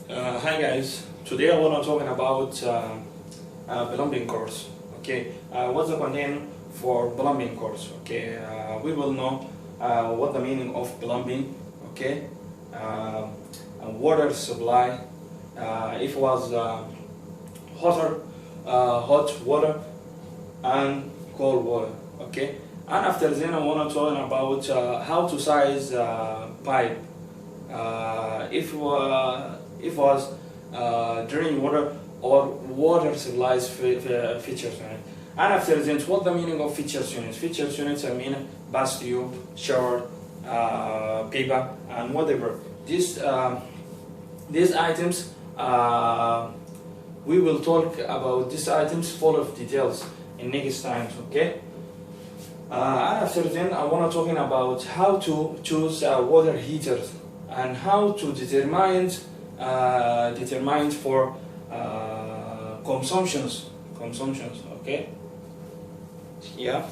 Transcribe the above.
Hi guys, today I want to talking about plumbing course. Okay, what's the content for plumbing course? Okay, we will know what the meaning of plumbing. Okay, uh, water supply. If it was hot water and cold water. Okay, and after then I want to talk about how to size pipe. If was drinking water or water supplies features unit. And after that, what the meaning of features units? Features units I mean bath tube, shower, paper, and whatever. These items we will talk about these items full of details in next times. Okay. And after then, I want to talking about how to choose water heaters and how to determine for consumptions. Okay. Yeah.